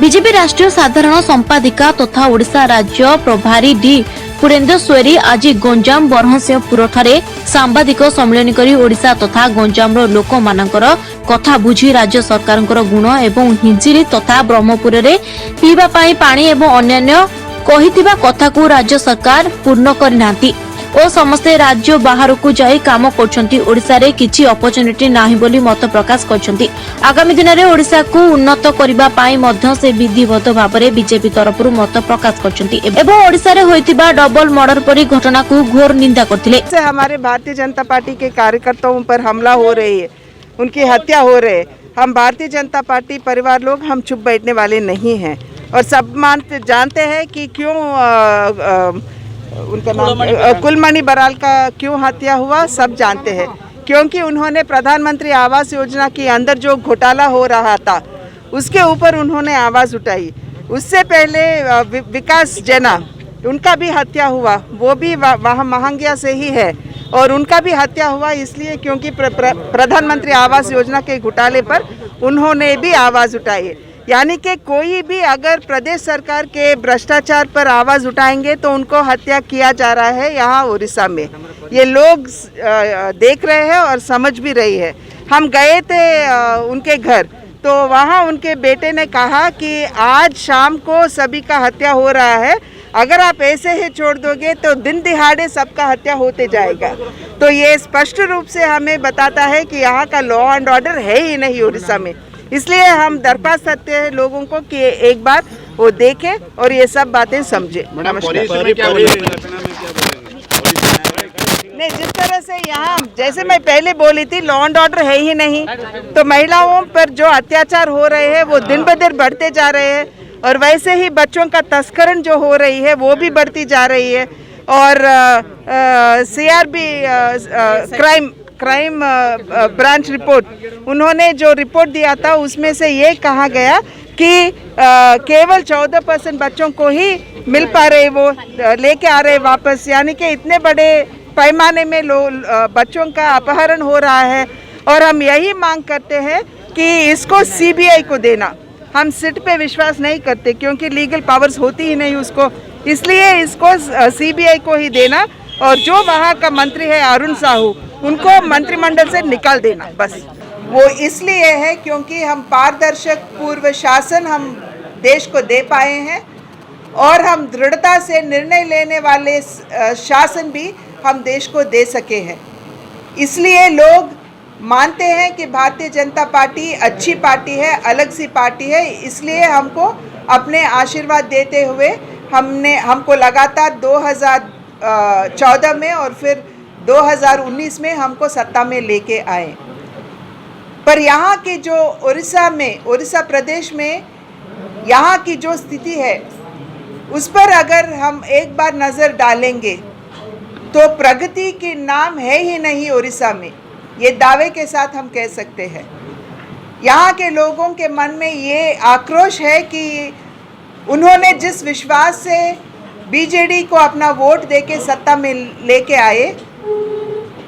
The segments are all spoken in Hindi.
बीजेपी राष्ट्रीय साधारण संपादिका तथा ओडिशा राज्य प्रभारी डी पुरेन्द्रेश्वरी आज गंजाम बरहसिंहपुर ठारे सांबादिक सम्मेलन करी ओडिशा तथा गंजाम लोक मानकर कथा बुझी राज्य सरकार गुण एवं हिंजिली तथा ब्रह्मपुर रे पीवा पाई पानी एवं अन्यान्य कहिथिबा कथा को राज्य सरकार पूर्ण करनांती और समस्ते राज्य बाहर को जाई काम करछंती। ओडिशा रे किछि अपॉर्चुनिटी नाही बोली मत प्रकाश करछंती। आगामी दिन रे ओडिशा को उन्नत करिबा पाई मध्य से विधिवत भाव रे बीजेपी तरफ मत प्रकाश करछंती एवं ओडिशा रे होइतिबा डबल मर्डर परी घटना को घोर निंदा करथिले। से हमारे भारतीय जनता पार्टी के कार्यकर्ताओं पर हमला हो रही है, उनकी हत्या हो रही है। हम भारतीय जनता पार्टी परिवार लोग हम चुप बैठने वाले नहीं हैं और सब जानते हैं कि क्यों उनका नाम कुलमणि बराल का क्यों हत्या हुआ, सब जानते हैं। क्योंकि उन्होंने प्रधानमंत्री आवास योजना के अंदर जो घोटाला हो रहा था उसके ऊपर उन्होंने आवाज़ उठाई। उससे पहले विकास जेना उनका भी हत्या हुआ, वो भी वहाँ महंगिया से ही है और उनका भी हत्या हुआ इसलिए क्योंकि प्रधानमंत्री आवास योजना के घोटाले पर उन्होंने भी आवाज़ उठाई। यानी कि कोई भी अगर प्रदेश सरकार के भ्रष्टाचार पर आवाज़ उठाएंगे तो उनको हत्या किया जा रहा है। यहाँ उड़ीसा में ये लोग देख रहे हैं और समझ भी रही है। हम गए थे उनके घर तो वहाँ उनके बेटे ने कहा कि आज शाम को सभी का हत्या हो रहा है, अगर आप ऐसे ही छोड़ दोगे तो दिन दिहाड़े सबका हत्या होते जाएगा। तो ये स्पष्ट रूप से हमें बताता है कि यहाँ का लॉ एंड ऑर्डर है ही नहीं उड़ीसा में। इसलिए हम दरख्वास्त करते हैं लोगों को कि एक बार वो देखें और ये सब बातें समझे। नहीं, जिस तरह से यहाँ जैसे मैं पहले बोली थी लॉ एंड ऑर्डर है ही नहीं, तो महिलाओं पर जो अत्याचार हो रहे हैं वो दिन ब दिन बढ़ते जा रहे हैं और वैसे ही बच्चों का तस्करण जो हो रही है वो भी बढ़ती जा रही है। और CRB क्राइम ब्रांच रिपोर्ट उन्होंने जो रिपोर्ट दिया था उसमें से ये कहा गया कि केवल 14% बच्चों को ही मिल पा रहे, वो लेके आ रहे वापस। यानी कि इतने बड़े पैमाने में बच्चों का अपहरण हो रहा है और हम यही मांग करते हैं कि इसको CBI को देना। हम सिट पे विश्वास नहीं करते क्योंकि लीगल पावर्स होती ही नहीं उसको, इसलिए इसको CBI को ही देना और जो वहाँ का मंत्री है अरुण साहू उनको मंत्रिमंडल से निकाल देना बस। वो इसलिए है क्योंकि हम पारदर्शक पूर्व शासन हम देश को दे पाए हैं और हम दृढ़ता से निर्णय लेने वाले शासन भी हम देश को दे सके हैं। इसलिए लोग मानते हैं कि भारतीय जनता पार्टी अच्छी पार्टी है, अलग सी पार्टी है। इसलिए हमको अपने आशीर्वाद देते हुए हमको लगातार 2014 में और फिर 2019 में हमको सत्ता में लेके आए। पर यहाँ की जो उड़ीसा प्रदेश में यहाँ की जो स्थिति है उस पर अगर हम एक बार नज़र डालेंगे तो प्रगति की नाम है ही नहीं उड़ीसा में, ये दावे के साथ हम कह सकते हैं। यहाँ के लोगों के मन में ये आक्रोश है कि उन्होंने जिस विश्वास से BJD को अपना वोट देके सत्ता में लेके आए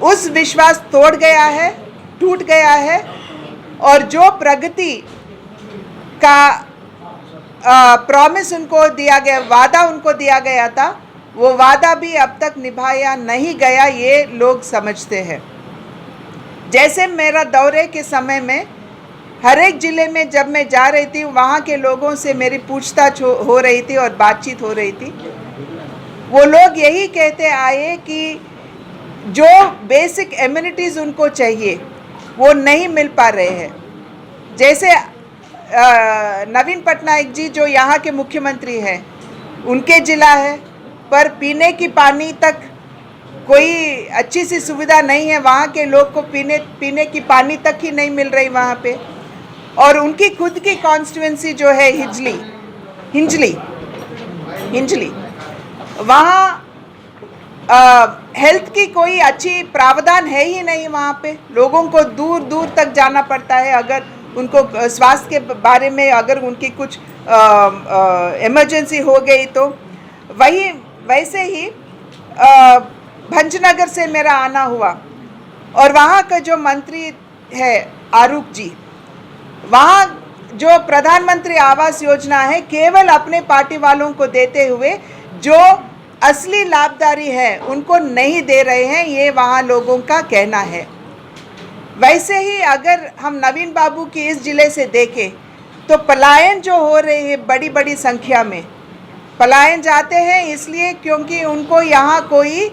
उस विश्वास तोड़ गया है, टूट गया है और जो प्रगति का प्रॉमिस उनको दिया गया, वादा उनको दिया गया था, वो वादा भी अब तक निभाया नहीं गया, ये लोग समझते हैं। जैसे मेरा दौरे के समय में हर एक ज़िले में जब मैं जा रही थी वहाँ के लोगों से मेरी पूछताछ हो रही थी और बातचीत हो रही थी, वो लोग यही कहते आए कि जो बेसिक एमिनिटीज़ उनको चाहिए वो नहीं मिल पा रहे हैं। जैसे नवीन पटनायक जी जो यहाँ के मुख्यमंत्री हैं, उनके ज़िला है पर पीने की पानी तक कोई अच्छी सी सुविधा नहीं है। वहाँ के लोग को पीने की पानी तक ही नहीं मिल रही वहाँ पे। और उनकी खुद की कॉन्स्टिट्यूंसी जो है हिंजली वहाँ हेल्थ की कोई अच्छी प्रावधान है ही नहीं। वहाँ पे लोगों को दूर दूर तक जाना पड़ता है अगर उनको स्वास्थ्य के बारे में अगर उनकी कुछ इमरजेंसी हो गई तो। वैसे ही भंजनगर से मेरा आना हुआ और वहाँ का जो मंत्री है आरूप जी, वहाँ जो प्रधानमंत्री आवास योजना है केवल अपने पार्टी वालों को देते हुए जो असली लाभदारी है उनको नहीं दे रहे हैं, ये वहाँ लोगों का कहना है। वैसे ही अगर हम नवीन बाबू की इस जिले से देखें तो पलायन जो हो रही है, बड़ी बड़ी संख्या में पलायन जाते हैं इसलिए क्योंकि उनको यहाँ कोई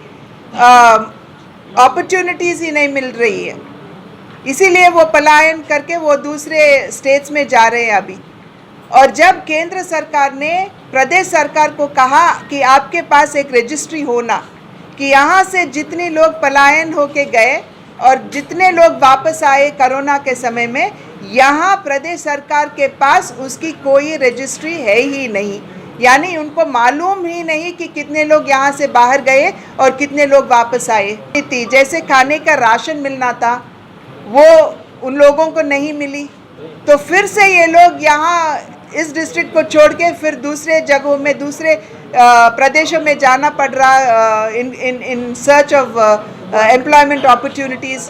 अपॉर्चुनिटीज़ ही नहीं मिल रही है, इसीलिए वो पलायन करके वो दूसरे स्टेट्स में जा रहे हैं अभी। और जब केंद्र सरकार ने प्रदेश सरकार को कहा कि आपके पास एक रजिस्ट्री होना कि यहाँ से जितने लोग पलायन होके गए और जितने लोग वापस आए कोरोना के समय में, यहाँ प्रदेश सरकार के पास उसकी कोई रजिस्ट्री है ही नहीं, यानी उनको मालूम ही नहीं कि कितने लोग यहाँ से बाहर गए और कितने लोग वापस आए। जैसे खाने का राशन मिलना था वो उन लोगों को नहीं मिली, तो फिर से ये लोग यहाँ इस डिस्ट्रिक्ट को छोड़ के फिर दूसरे जगहों में दूसरे प्रदेशों में जाना पड़ रहा in search of employment opportunities.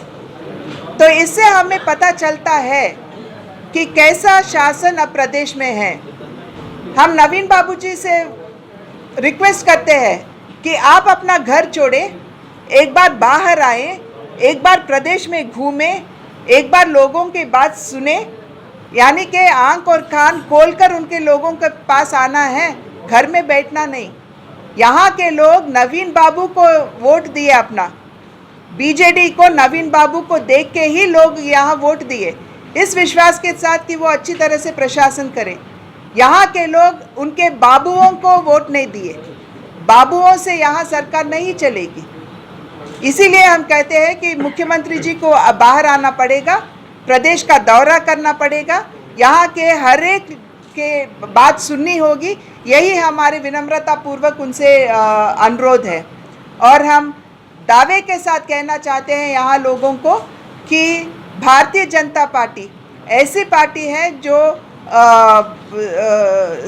तो इससे हमें पता चलता है कि कैसा शासन अब प्रदेश में है। हम नवीन बाबू जी से रिक्वेस्ट करते हैं कि आप अपना घर छोड़े, एक बार बाहर आए, एक बार प्रदेश में घूमें, एक बार लोगों की बात सुने, यानी कि आंख और कान खोलकर उनके लोगों के पास आना है, घर में बैठना नहीं। यहाँ के लोग नवीन बाबू को वोट दिए, अपना बीजेडी को नवीन बाबू को देख के ही लोग यहाँ वोट दिए, इस विश्वास के साथ कि वो अच्छी तरह से प्रशासन करें। यहाँ के लोग उनके बाबुओं को वोट नहीं दिए, बाबुओं से यहाँ सरकार नहीं चलेगी। इसीलिए हम कहते हैं कि मुख्यमंत्री जी को बाहर आना पड़ेगा, प्रदेश का दौरा करना पड़ेगा, यहाँ के हर एक के बात सुननी होगी, यही हमारे विनम्रता पूर्वक उनसे अनुरोध है। और हम दावे के साथ कहना चाहते हैं यहाँ लोगों को कि भारतीय जनता पार्टी ऐसी पार्टी है जो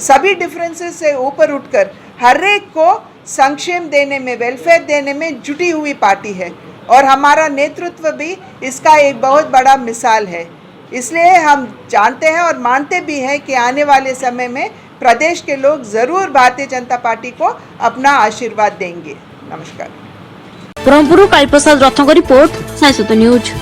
सभी डिफरेंसेस से ऊपर उठकर हर एक को संक्षेम देने में, वेलफेयर देने में जुटी हुई पार्टी है, और हमारा नेतृत्व भी इसका एक बहुत बड़ा मिसाल है। इसलिए हम जानते हैं और मानते भी हैं कि आने वाले समय में प्रदेश के लोग ज़रूर भारतीय जनता पार्टी को अपना आशीर्वाद देंगे। नमस्कार। ब्रह्मपुर कालीप्रसाद रथों रिपोर्ट, साइसुत न्यूज।